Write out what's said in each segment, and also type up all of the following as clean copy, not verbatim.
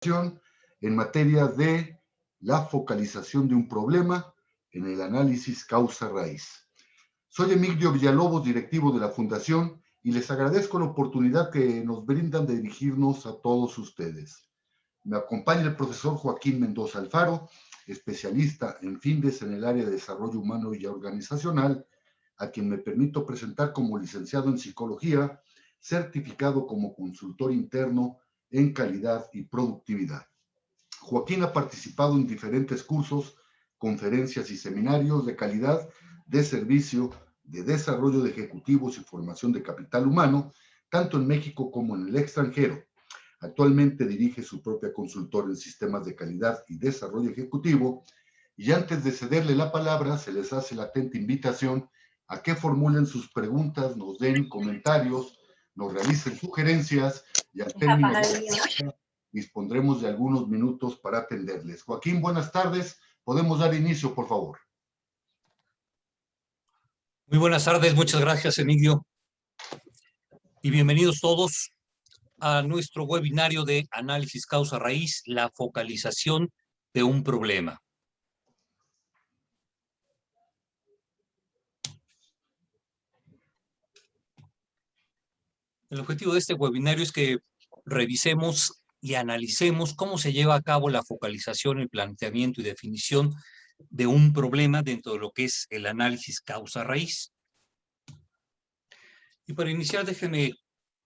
en materia de la focalización de un problema en el análisis causa-raíz. Soy Emilio Villalobos, directivo de la Fundación, y les agradezco la oportunidad que nos brindan de dirigirnos a todos ustedes. Me acompaña el profesor Joaquín Mendoza Alfaro, especialista en FINDES en el área de desarrollo humano y organizacional, a quien me permito presentar como licenciado en psicología, certificado como consultor interno en calidad y productividad. Joaquín ha participado en diferentes cursos, conferencias y seminarios de calidad, de servicio, de desarrollo de ejecutivos y formación de capital humano, tanto en México como en el extranjero. Actualmente dirige su propia consultora en sistemas de calidad y desarrollo ejecutivo. Y antes de cederle la palabra, se les hace la atenta invitación a que formulen sus preguntas, nos den comentarios, nos realicen sugerencias y al término de la dispondremos de algunos minutos para atenderles. Joaquín, buenas tardes. ¿Podemos dar inicio, por favor? Muy buenas tardes, muchas gracias, Emilio. Y bienvenidos todos a nuestro webinario de análisis causa-raíz, la focalización de un problema. El objetivo de este webinario es que revisemos y analicemos cómo se lleva a cabo la focalización, el planteamiento y definición de un problema dentro de lo que es el análisis causa-raíz. Y para iniciar, déjenme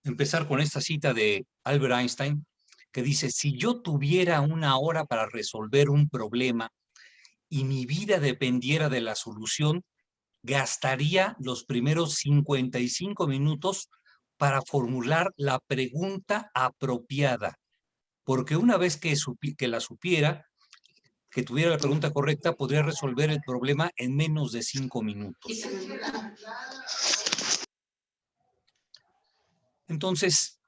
empezar con esta cita de Albert Einstein, que dice: si yo tuviera una hora para resolver un problema y mi vida dependiera de la solución, gastaría los primeros 55 minutos para formular la pregunta apropiada, porque una vez que la supiera, que tuviera la pregunta correcta, podría resolver el problema en menos de 5 minutos. Entonces,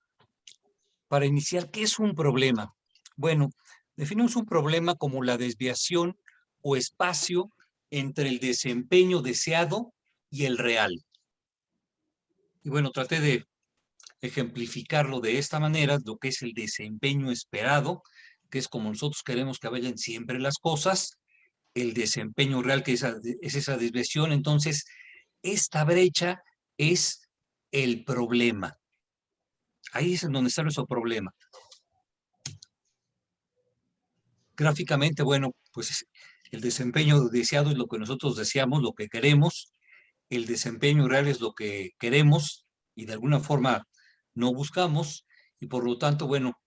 para iniciar, ¿qué es un problema? Bueno, definimos un problema como la desviación o espacio entre el desempeño deseado y el real. Y bueno, traté de ejemplificarlo de esta manera, lo que es el desempeño esperado, que es como nosotros queremos que vayan siempre las cosas, el desempeño real, que es esa desviación. Entonces, esta brecha es el problema. Ahí es en donde está nuestro problema. Gráficamente, bueno, pues el desempeño deseado es lo que nosotros deseamos, lo que queremos. El desempeño real es lo que queremos y de alguna forma no buscamos. Y por lo tanto, bueno,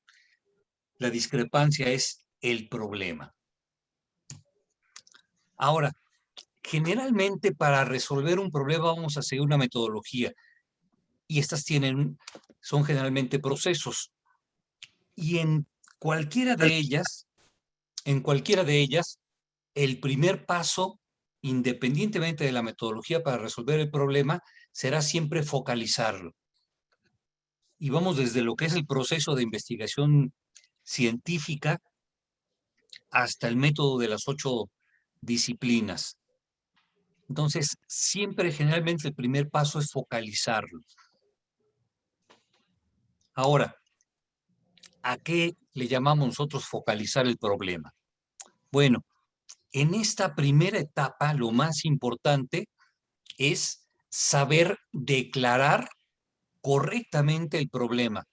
la discrepancia es el problema. Ahora, generalmente para resolver un problema vamos a seguir una metodología y estas son generalmente procesos. Y en cualquiera de ellas, el primer paso, independientemente de la metodología para resolver el problema, será siempre focalizarlo. Y vamos desde lo que es el proceso de investigación científica hasta el método de las 8 disciplinas. Entonces, siempre, generalmente, el primer paso es focalizarlo. Ahora, ¿a qué le llamamos nosotros focalizar el problema? Bueno, en esta primera etapa, lo más importante es saber declarar correctamente el problema,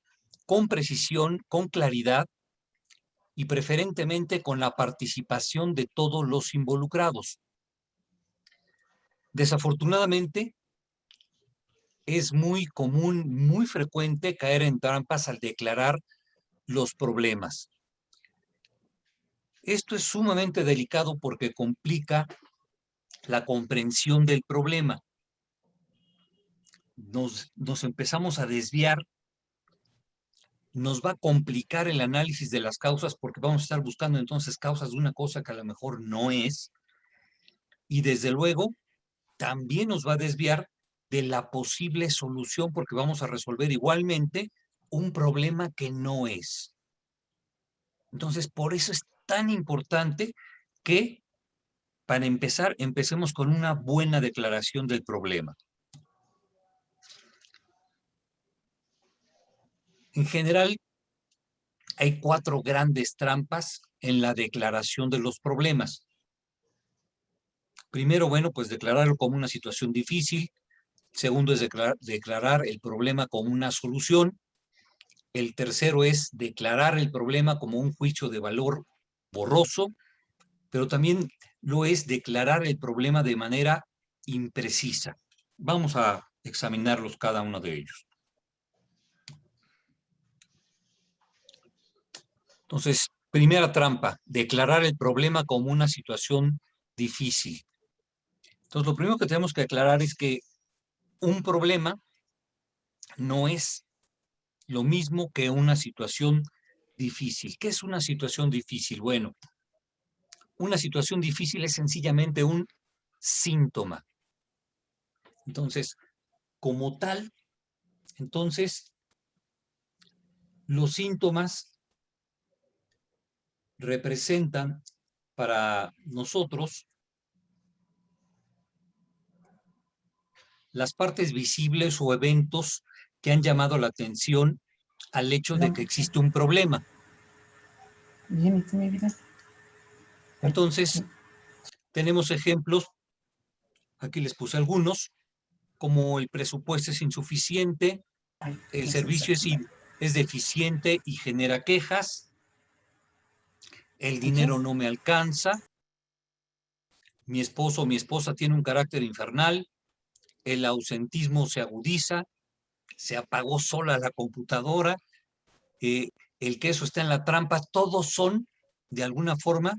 con precisión, con claridad y preferentemente con la participación de todos los involucrados. Desafortunadamente, es muy común, muy frecuente caer en trampas al declarar los problemas. Esto es sumamente delicado porque complica la comprensión del problema. Nos empezamos a desviar, nos va a complicar el análisis de las causas porque vamos a estar buscando entonces causas de una cosa que a lo mejor no es. Y desde luego, también nos va a desviar de la posible solución porque vamos a resolver igualmente un problema que no es. Entonces, por eso es tan importante que, para empezar, empecemos con una buena declaración del problema. En general, hay 4 grandes trampas en la declaración de los problemas. Primero, bueno, pues declararlo como una situación difícil. Segundo es declarar el problema como una solución. El tercero es declarar el problema como un juicio de valor borroso, pero también lo es declarar el problema de manera imprecisa. Vamos a examinarlos cada uno de ellos. Entonces, primera trampa, declarar el problema como una situación difícil. Entonces, lo primero que tenemos que aclarar es que un problema no es lo mismo que una situación difícil. ¿Qué es una situación difícil? Bueno, una situación difícil es sencillamente un síntoma. Entonces, como tal, entonces, los síntomas representan para nosotros las partes visibles o eventos que han llamado la atención al hecho de que existe un problema. Bien, ¿y tú, mi vida? Entonces, tenemos ejemplos, aquí les puse algunos, como el presupuesto es insuficiente, Ay, el no sé servicio exactamente. es deficiente y genera quejas, el dinero ¿Escuchas? no me alcanza, mi esposo o mi esposa tiene un carácter infernal, el ausentismo se agudiza, se apagó sola la computadora, el queso está en la trampa, todos son, de alguna forma,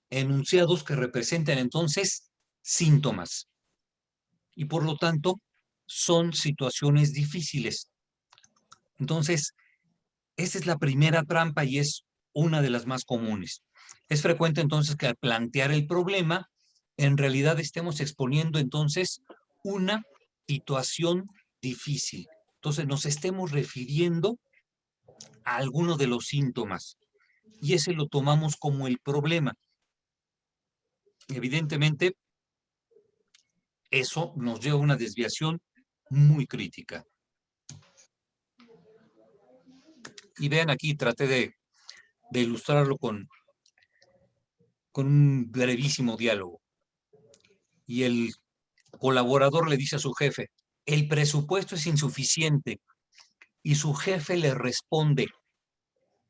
enunciados que representan entonces síntomas. Y por lo tanto, son situaciones difíciles. Entonces, esa es la primera trampa y es una de las más comunes. Es frecuente entonces que al plantear el problema, en realidad estemos exponiendo entonces una situación difícil. Entonces nos estemos refiriendo a alguno de los síntomas y ese lo tomamos como el problema. Evidentemente, eso nos lleva a una desviación muy crítica. Y vean aquí, traté de ilustrarlo con un brevísimo diálogo. Y el colaborador le dice a su jefe, el presupuesto es insuficiente. Y su jefe le responde,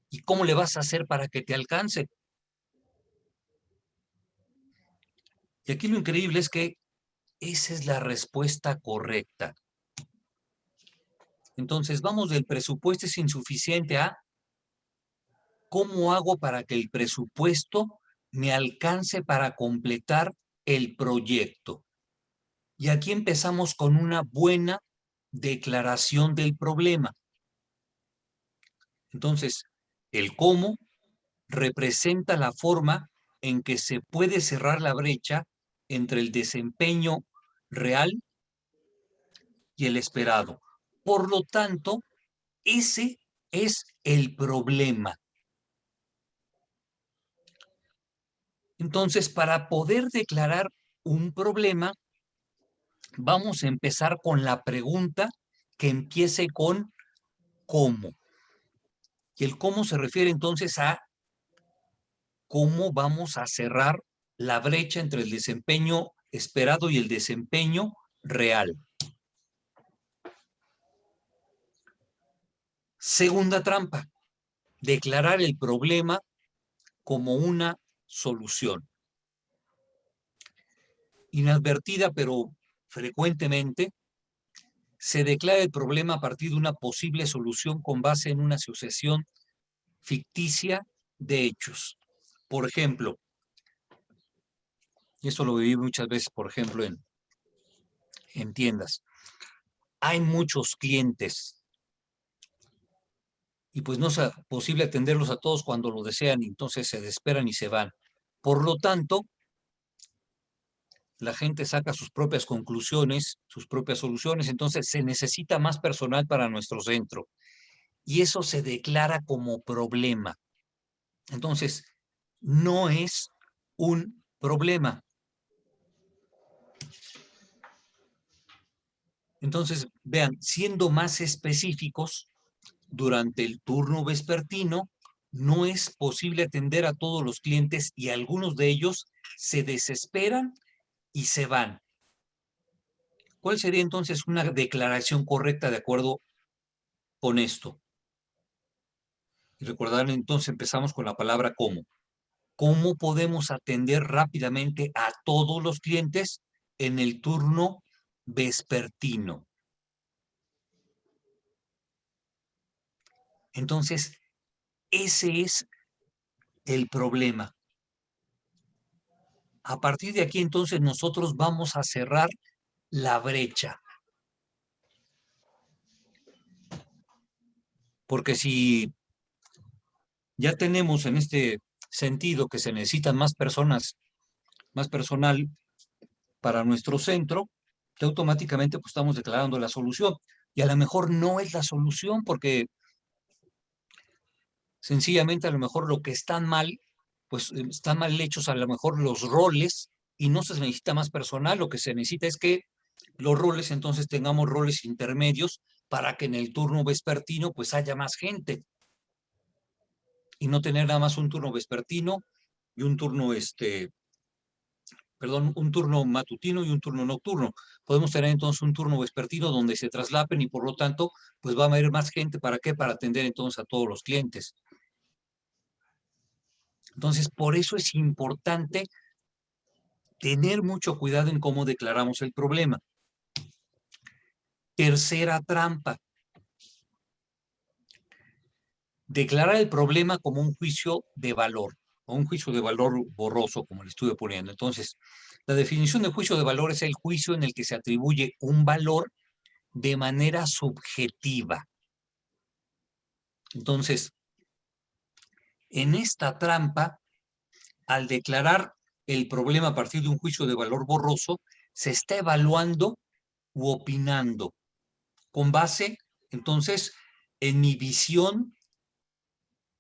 ¿y cómo le vas a hacer para que te alcance? Y aquí lo increíble es que esa es la respuesta correcta. Entonces vamos del presupuesto es insuficiente a ¿cómo hago para que el presupuesto me alcance para completar el proyecto? Y aquí empezamos con una buena declaración del problema. Entonces, el cómo representa la forma en que se puede cerrar la brecha entre el desempeño real y el esperado. Por lo tanto, ese es el problema. Entonces, para poder declarar un problema, vamos a empezar con la pregunta que empiece con ¿cómo? Y el cómo se refiere entonces a cómo vamos a cerrar la brecha entre el desempeño esperado y el desempeño real. Segunda trampa, declarar el problema como una solución. Inadvertida, pero frecuentemente, se declara el problema a partir de una posible solución con base en una asociación ficticia de hechos. Por ejemplo, y esto lo viví muchas veces, por ejemplo, en tiendas. Hay muchos clientes y pues no es posible atenderlos a todos cuando lo desean y entonces se desesperan y se van. Por lo tanto, la gente saca sus propias conclusiones, sus propias soluciones, entonces se necesita más personal para nuestro centro y eso se declara como problema. Entonces, no es un problema. Entonces, vean, siendo más específicos, durante el turno vespertino, no es posible atender a todos los clientes y algunos de ellos se desesperan y se van. ¿Cuál sería entonces una declaración correcta de acuerdo con esto? Y recordar entonces empezamos con la palabra cómo. ¿Cómo podemos atender rápidamente a todos los clientes en el turno vespertino? Entonces, ese es el problema. A partir de aquí, entonces, nosotros vamos a cerrar la brecha. Porque si ya tenemos en este sentido que se necesitan más personas, más personal para nuestro centro, que automáticamente pues, estamos declarando la solución. Y a lo mejor no es la solución porque sencillamente a lo mejor lo que están mal, pues están mal hechos a lo mejor los roles y no se necesita más personal, lo que se necesita es que los roles entonces tengamos roles intermedios para que en el turno vespertino pues haya más gente y no tener nada más un turno vespertino y un turno un turno matutino y un turno nocturno. Podemos tener entonces un turno vespertino donde se traslapen y por lo tanto, pues va a haber más gente. ¿Para qué? Para atender entonces a todos los clientes. Entonces, por eso es importante tener mucho cuidado en cómo declaramos el problema. Tercera trampa. Declarar el problema como un juicio de valor o un juicio de valor borroso, como le estuve poniendo. Entonces, la definición de juicio de valor es el juicio en el que se atribuye un valor de manera subjetiva. Entonces, en esta trampa, al declarar el problema a partir de un juicio de valor borroso, se está evaluando u opinando con base, entonces, en mi visión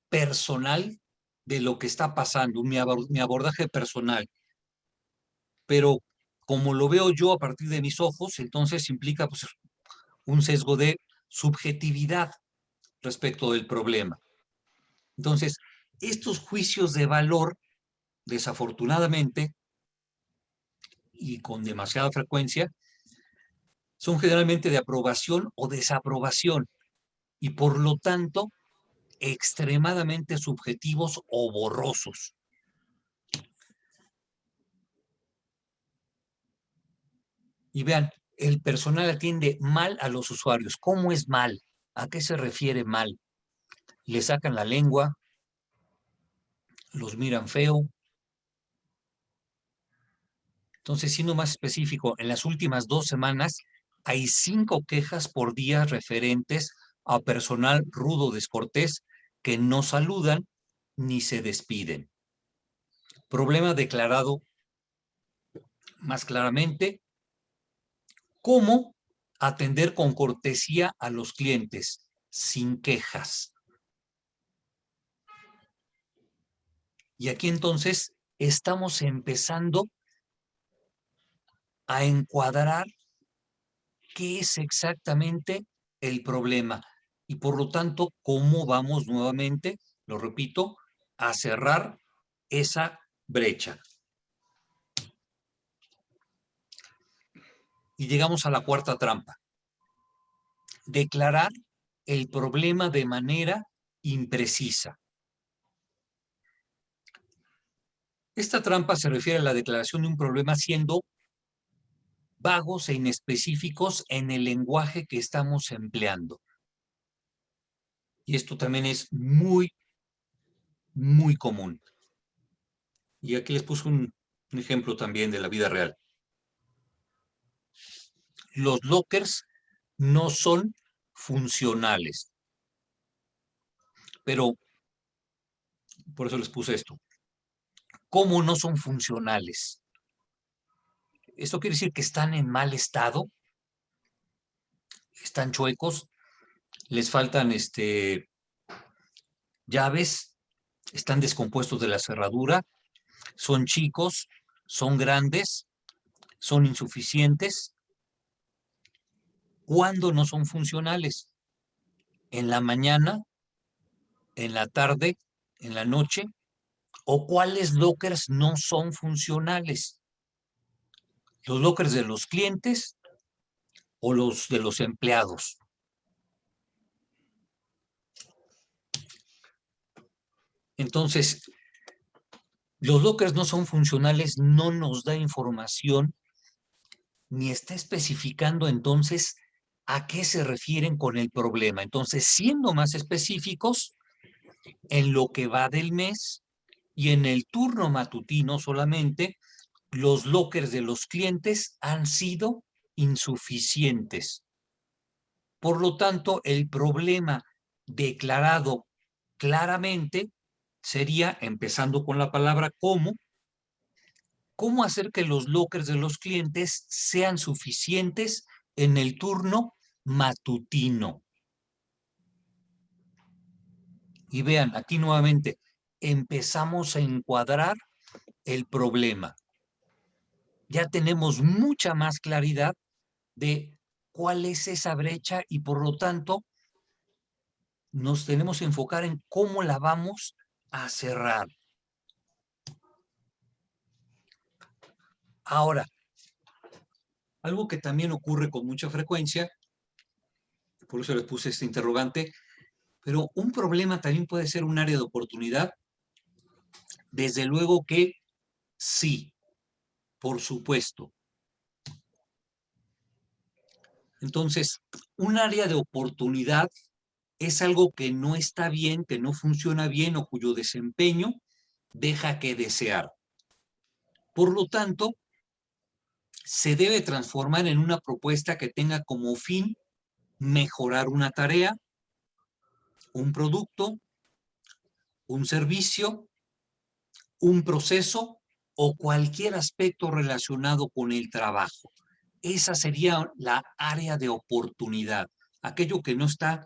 personal de lo que está pasando, mi abordaje personal. Pero como lo veo yo a partir de mis ojos, entonces implica pues, un sesgo de subjetividad respecto del problema. Entonces, estos juicios de valor, desafortunadamente, y con demasiada frecuencia, son generalmente de aprobación o desaprobación, y por lo tanto, extremadamente subjetivos o borrosos. Y vean, el personal atiende mal a los usuarios. ¿Cómo es mal? ¿A qué se refiere mal? Le sacan la lengua, los miran feo. Entonces, siendo más específico, en las últimas 2 semanas hay 5 quejas por día referentes a personal rudo descortés que no saludan ni se despiden. Problema declarado más claramente, ¿cómo atender con cortesía a los clientes sin quejas? Y aquí entonces estamos empezando a encuadrar qué es exactamente el problema y por lo tanto cómo vamos nuevamente, lo repito, a cerrar esa brecha. Y llegamos a la cuarta trampa. Declarar el problema de manera imprecisa. Esta trampa se refiere a la declaración de un problema siendo vagos e inespecíficos en el lenguaje que estamos empleando. Y esto también es muy, muy común. Y aquí les puse un ejemplo también de la vida real. Los lockers no son funcionales. Pero, por eso les puse esto. ¿Cómo no son funcionales? Esto quiere decir que están en mal estado, están chuecos, les faltan llaves, están descompuestos de la cerradura, son chicos, son grandes, son insuficientes. ¿Cuándo no son funcionales? En la mañana, en la tarde en la noche, o cuáles lockers no son funcionales. Los lockers de los clientes o los de los empleados. Entonces, los lockers no son funcionales, no nos da información, ni está especificando entonces a qué se refieren con el problema. Entonces, siendo más específicos, en lo que va del mes y en el turno matutino solamente, los lockers de los clientes han sido insuficientes. Por lo tanto, el problema declarado claramente sería, empezando con la palabra cómo hacer que los lockers de los clientes sean suficientes en el turno matutino. Y vean, aquí nuevamente empezamos a encuadrar el problema. Ya tenemos mucha más claridad de cuál es esa brecha y por lo tanto nos tenemos que enfocar en cómo la vamos a cerrar. Ahora, algo que también ocurre con mucha frecuencia, por eso les puse este interrogante, pero un problema también puede ser un área de oportunidad. Desde luego que sí, por supuesto. Entonces, un área de oportunidad es algo que no está bien, que no funciona bien o cuyo desempeño deja que desear. Por lo tanto, se debe transformar en una propuesta que tenga como fin mejorar una tarea, un producto, un servicio, un proceso o cualquier aspecto relacionado con el trabajo. Esa sería la área de oportunidad, aquello que no está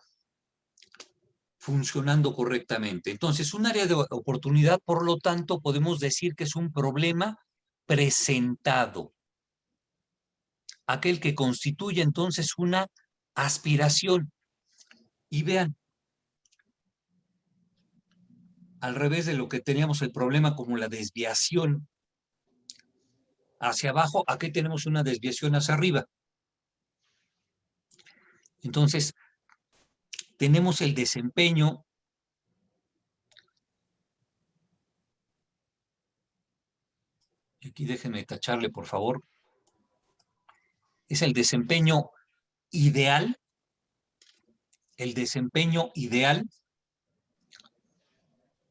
funcionando correctamente. Entonces, un área de oportunidad, por lo tanto, podemos decir que es un problema presentado, aquel que constituye entonces una aspiración. Y vean, al revés de lo que teníamos el problema como la desviación hacia abajo, aquí tenemos una desviación hacia arriba. Entonces, tenemos el desempeño aquí déjenme tacharle, por favor. Es el desempeño ideal,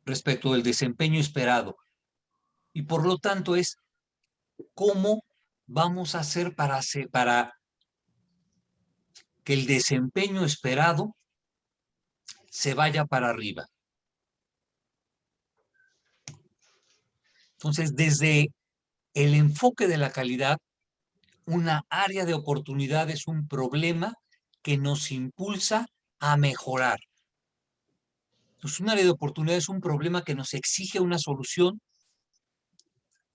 respecto del desempeño esperado. Y por lo tanto es cómo vamos a hacer para que el desempeño esperado se vaya para arriba. Entonces, desde el enfoque de la calidad, una área de oportunidad es un problema que nos impulsa a mejorar. Entonces, un área de oportunidad es un problema que nos exige una solución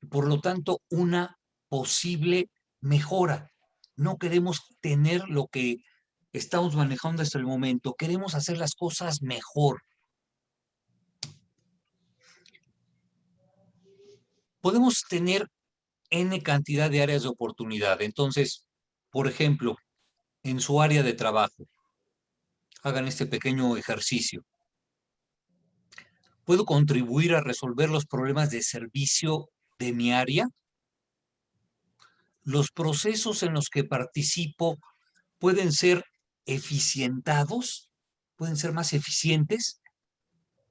y por lo tanto una posible mejora. No queremos tener lo que estamos manejando hasta el momento, queremos hacer las cosas mejor. Podemos tener N cantidad de áreas de oportunidad. Entonces, por ejemplo, en su área de trabajo, hagan este pequeño ejercicio. ¿Puedo contribuir a resolver los problemas de servicio de mi área? ¿Los procesos en los que participo pueden ser eficientados? ¿Pueden ser más eficientes?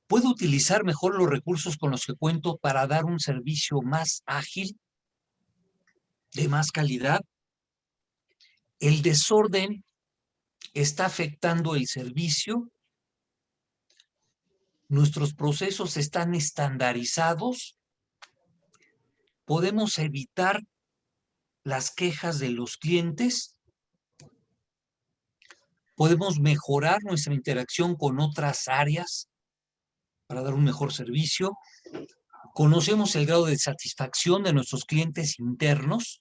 ¿Puedo utilizar mejor los recursos con los que cuento para dar un servicio más ágil, de más calidad? ¿El desorden está afectando el servicio? ¿Nuestros procesos están estandarizados? ¿Podemos evitar las quejas de los clientes? ¿Podemos mejorar nuestra interacción con otras áreas para dar un mejor servicio? ¿Conocemos el grado de satisfacción de nuestros clientes internos?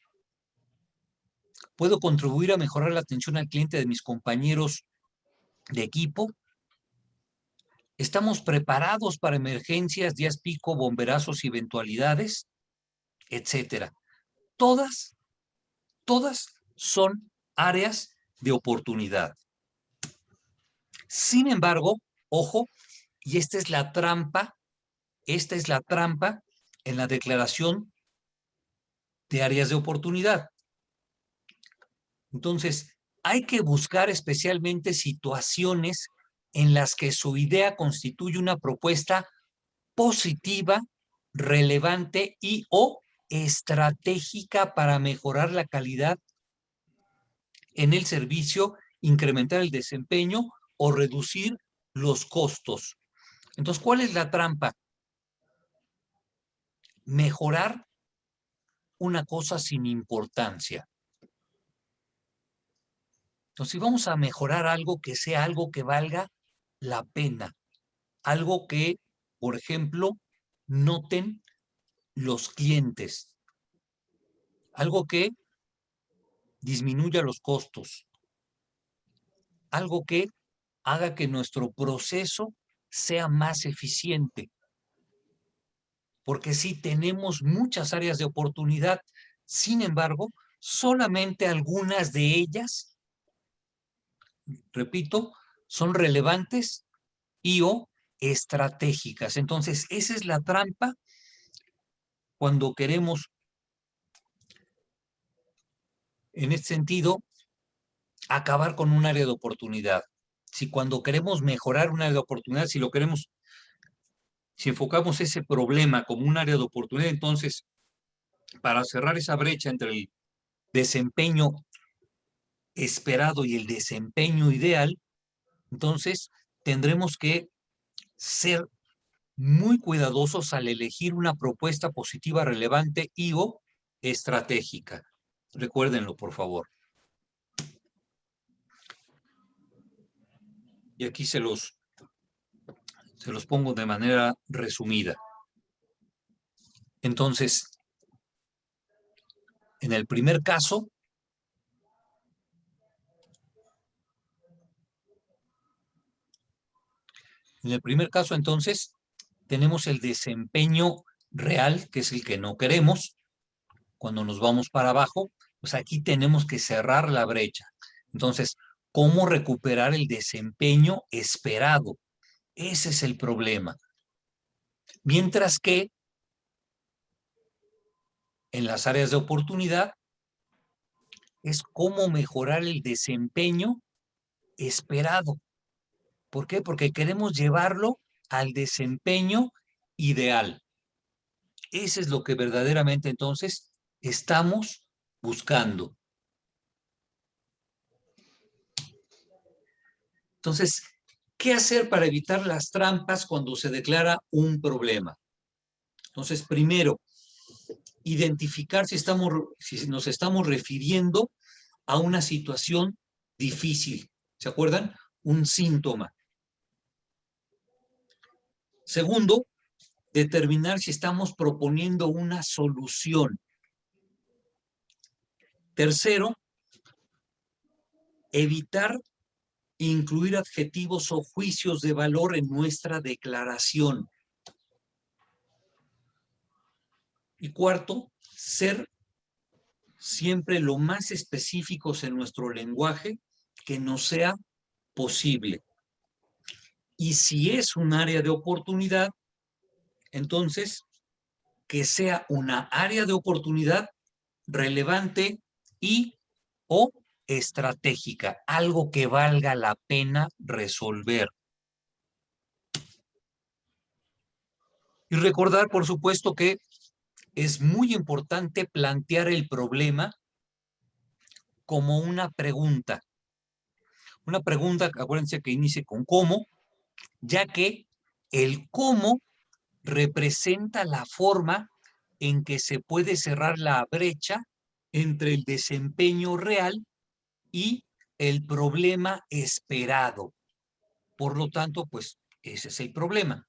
¿Puedo contribuir a mejorar la atención al cliente de mis compañeros de equipo? ¿Estamos preparados para emergencias, días pico, bomberazos y eventualidades? Etcétera. Todas son áreas de oportunidad. Sin embargo, ojo, y esta es la trampa en la declaración de áreas de oportunidad. Entonces, hay que buscar especialmente situaciones en las que su idea constituye una propuesta positiva, relevante y o estratégica para mejorar la calidad en el servicio, incrementar el desempeño o reducir los costos. Entonces, ¿cuál es la trampa? Mejorar una cosa sin importancia. Entonces, si vamos a mejorar algo, que sea algo que valga la pena, algo que, por ejemplo, noten los clientes, algo que disminuya los costos, algo que haga que nuestro proceso sea más eficiente. Porque sí tenemos muchas áreas de oportunidad, sin embargo, solamente algunas de ellas, repito, son relevantes y o estratégicas. Entonces, esa es la trampa cuando queremos, en este sentido, acabar con un área de oportunidad. Si cuando queremos mejorar un área de oportunidad, si enfocamos ese problema como un área de oportunidad, entonces, para cerrar esa brecha entre el desempeño esperado y el desempeño ideal, entonces tendremos que ser muy cuidadosos al elegir una propuesta positiva, relevante y o estratégica. Recuérdenlo, por favor. Y aquí se los pongo de manera resumida. Entonces, en el primer caso, entonces, tenemos el desempeño real, que es el que no queremos. Cuando nos vamos para abajo, pues aquí tenemos que cerrar la brecha. Entonces, ¿cómo recuperar el desempeño esperado? Ese es el problema. Mientras que en las áreas de oportunidad es cómo mejorar el desempeño esperado. ¿Por qué? Porque queremos llevarlo al desempeño ideal. Ese es lo que verdaderamente entonces estamos buscando. Entonces, ¿qué hacer para evitar las trampas cuando se declara un problema? Entonces, primero, identificar si nos estamos refiriendo a una situación difícil. ¿Se acuerdan? Un síntoma. Segundo, determinar si estamos proponiendo una solución. Tercero, evitar incluir adjetivos o juicios de valor en nuestra declaración. Y cuarto, ser siempre lo más específicos en nuestro lenguaje que nos sea posible. Y si es un área de oportunidad, entonces que sea una área de oportunidad relevante y o estratégica, algo que valga la pena resolver. Y recordar, por supuesto, que es muy importante plantear el problema como una pregunta. Una pregunta, acuérdense que inicie con cómo, ya que el cómo representa la forma en que se puede cerrar la brecha entre el desempeño real y el problema esperado. Por lo tanto, pues ese es el problema.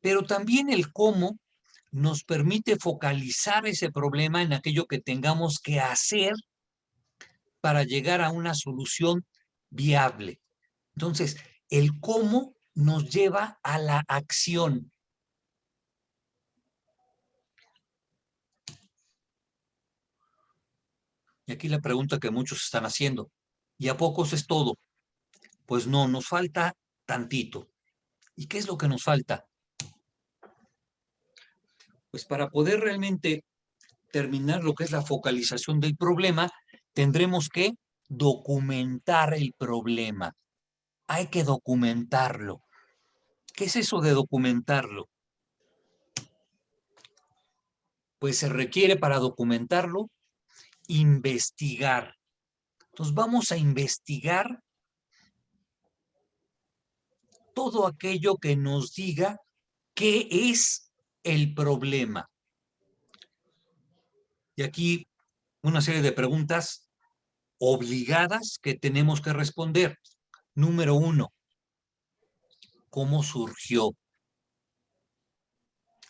Pero también el cómo nos permite focalizar ese problema en aquello que tengamos que hacer para llegar a una solución viable. Entonces, el cómo nos lleva a la acción. Y aquí la pregunta que muchos están haciendo, ¿y a pocos es todo? Pues no, nos falta tantito. ¿Y qué es lo que nos falta? Pues para poder realmente terminar lo que es la focalización del problema, tendremos que documentar el problema. Hay que documentarlo. ¿Qué es eso de documentarlo? Pues se requiere para documentarlo investigar. Entonces vamos a investigar todo aquello que nos diga qué es el problema. Y aquí una serie de preguntas obligadas que tenemos que responder. Número 1, ¿cómo surgió?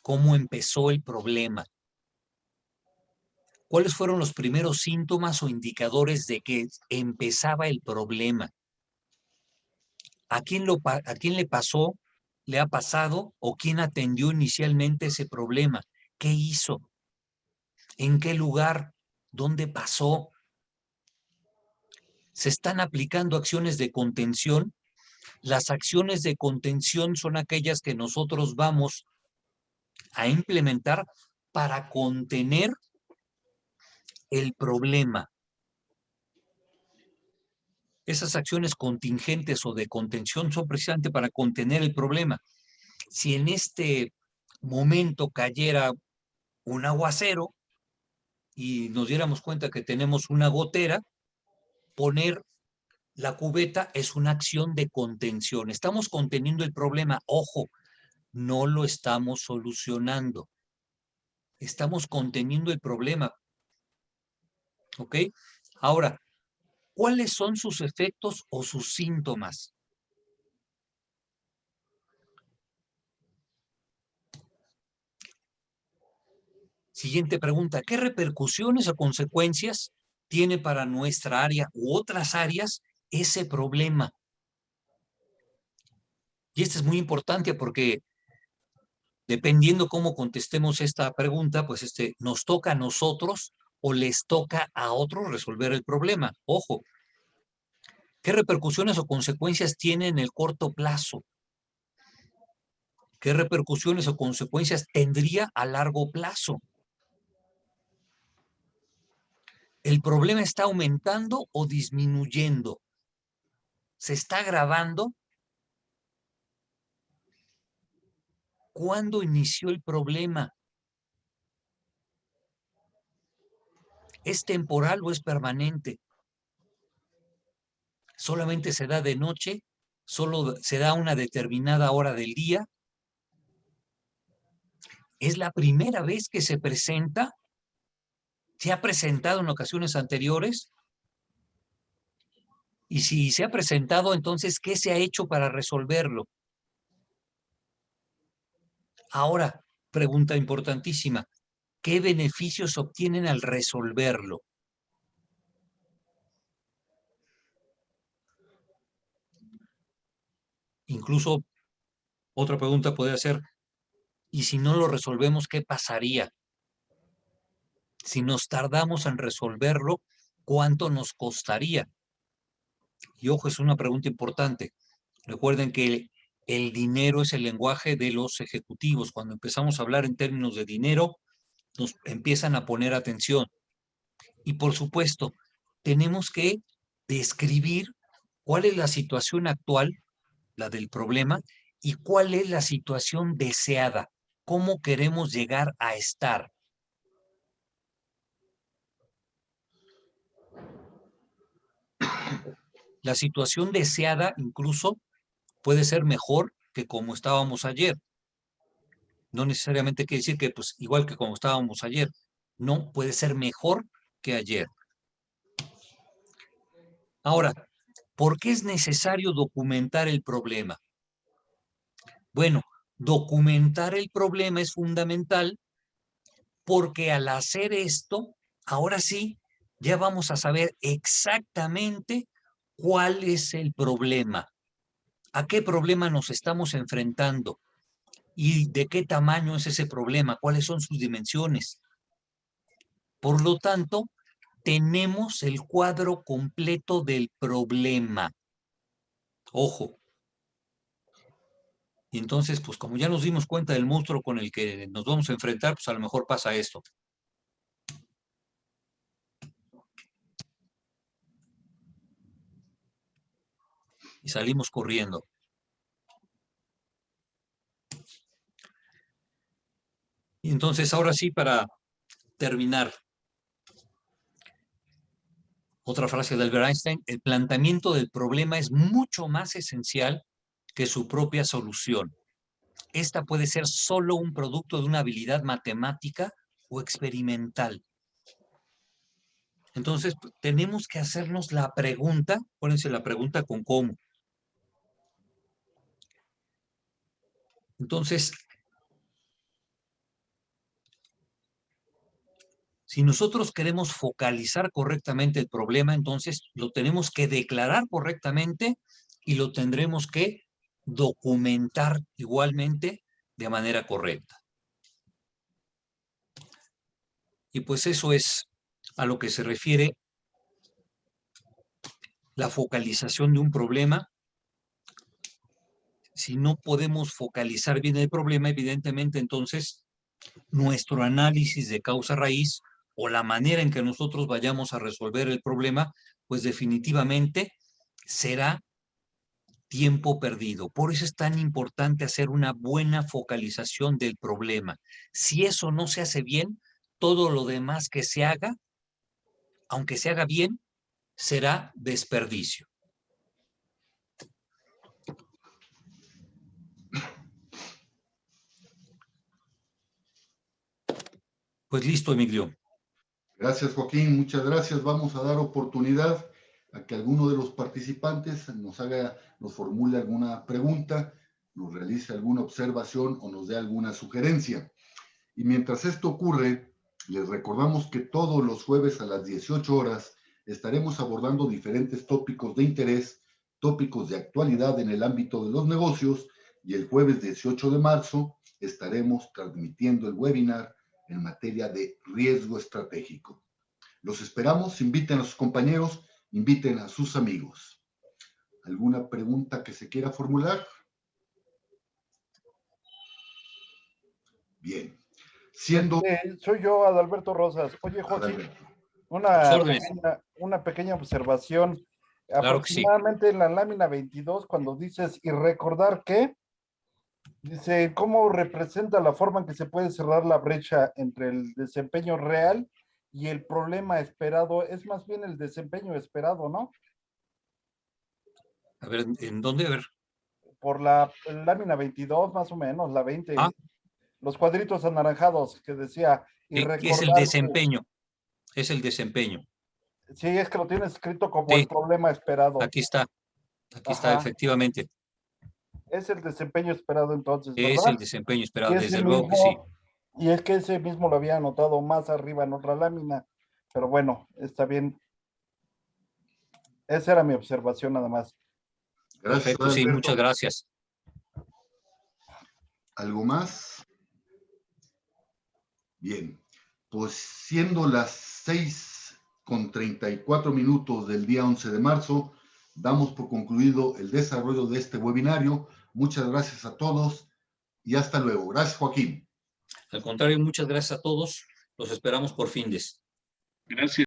¿Cómo empezó el problema? ¿Cuáles fueron los primeros síntomas o indicadores de que empezaba el problema? ¿A quién le pasó, le ha pasado o quién atendió inicialmente ese problema? ¿Qué hizo? ¿En qué lugar? ¿Dónde pasó? ¿Se están aplicando acciones de contención? Las acciones de contención son aquellas que nosotros vamos a implementar para contener el problema. Esas acciones contingentes o de contención son precisamente para contener el problema. Si en este momento cayera un aguacero y nos diéramos cuenta que tenemos una gotera, poner la cubeta es una acción de contención. Estamos conteniendo el problema. Ojo, no lo estamos solucionando. Estamos conteniendo el problema. ¿Ok? Ahora, ¿cuáles son sus efectos o sus síntomas? Siguiente pregunta, ¿qué repercusiones o consecuencias tiene para nuestra área u otras áreas ese problema? Y esto es muy importante porque dependiendo cómo contestemos esta pregunta, pues nos toca a nosotros o les toca a otros resolver el problema. Ojo, ¿qué repercusiones o consecuencias tiene en el corto plazo? ¿Qué repercusiones o consecuencias tendría a largo plazo? ¿El problema está aumentando o disminuyendo? ¿Se está agravando? ¿Cuándo inició el problema? ¿Es temporal o es permanente? ¿Solamente se da de noche? ¿Solo se da a una determinada hora del día? ¿Es la primera vez que se presenta? ¿Se ha presentado en ocasiones anteriores? Y si se ha presentado, entonces, ¿qué se ha hecho para resolverlo? Ahora, pregunta importantísima, ¿qué beneficios obtienen al resolverlo? Incluso otra pregunta puede ser, ¿y si no lo resolvemos, qué pasaría? Si nos tardamos en resolverlo, ¿cuánto nos costaría? Y ojo, es una pregunta importante. Recuerden que el dinero es el lenguaje de los ejecutivos. Cuando empezamos a hablar en términos de dinero, nos empiezan a poner atención. Y por supuesto, tenemos que describir cuál es la situación actual, la del problema, y cuál es la situación deseada, cómo queremos llegar a estar. La situación deseada incluso puede ser mejor que como estábamos ayer. No necesariamente quiere decir que pues igual que como estábamos ayer. No, puede ser mejor que ayer. Ahora, ¿por qué es necesario documentar el problema? Bueno, documentar el problema es fundamental porque al hacer esto, ahora sí, ya vamos a saber exactamente cuál es el problema. ¿A qué problema nos estamos enfrentando? ¿Y de qué tamaño es ese problema? ¿Cuáles son sus dimensiones? Por lo tanto, tenemos el cuadro completo del problema. Ojo. Y entonces, pues como ya nos dimos cuenta del monstruo con el que nos vamos a enfrentar, pues a lo mejor pasa esto. Y salimos corriendo. Y entonces, ahora sí, para terminar, otra frase de Albert Einstein: el planteamiento del problema es mucho más esencial que su propia solución. Esta puede ser solo un producto de una habilidad matemática o experimental. Entonces, tenemos que hacernos la pregunta, pónganse la pregunta con cómo. Entonces, si nosotros queremos focalizar correctamente el problema, entonces lo tenemos que declarar correctamente y lo tendremos que documentar igualmente de manera correcta. Y pues eso es a lo que se refiere la focalización de un problema. Si no podemos focalizar bien el problema, evidentemente entonces nuestro análisis de causa raíz o la manera en que nosotros vayamos a resolver el problema, pues definitivamente será tiempo perdido. Por eso es tan importante hacer una buena focalización del problema. Si eso no se hace bien, todo lo demás que se haga, aunque se haga bien, será desperdicio. Pues listo, Emilio. Gracias, Joaquín. Muchas gracias. Vamos a dar oportunidad a que alguno de los participantes nos formule alguna pregunta, nos realice alguna observación o nos dé alguna sugerencia. Y mientras esto ocurre, les recordamos que todos los jueves a las 18 horas estaremos abordando diferentes tópicos de interés, tópicos de actualidad en el ámbito de los negocios, y el jueves 18 de marzo estaremos transmitiendo el webinar en materia de riesgo estratégico. Los esperamos, inviten a sus compañeros, inviten a sus amigos. ¿Alguna pregunta que se quiera formular? Bien. Soy yo, Adalberto Rosas. Oye, Joaquín, una pequeña observación. Claro Aproximadamente en la lámina 22, cuando dices y recordar que, dice cómo representa la forma en que se puede cerrar la brecha entre el desempeño real y el problema esperado. Es más bien el desempeño esperado, ¿no? A ver, ¿en dónde? A ver. Por la lámina 22, más o menos, la 20. Los cuadritos anaranjados que decía y recordar. Es el desempeño. Es el desempeño. Sí, es que lo tienes escrito como el problema esperado. Aquí está. Aquí está, efectivamente. Es el desempeño esperado entonces, ¿verdad? Es el desempeño esperado, desde luego que sí. Y es que ese mismo lo había anotado más arriba en otra lámina, pero bueno, está bien. Esa era mi observación nada más. Gracias, perfecto, sí, muchas gracias. ¿Algo más? Bien, pues siendo las 6:34 del día 11 de marzo, damos por concluido el desarrollo de este webinario. Muchas gracias a todos y hasta luego. Gracias, Joaquín. Al contrario, muchas gracias a todos. Los esperamos por findes. Gracias.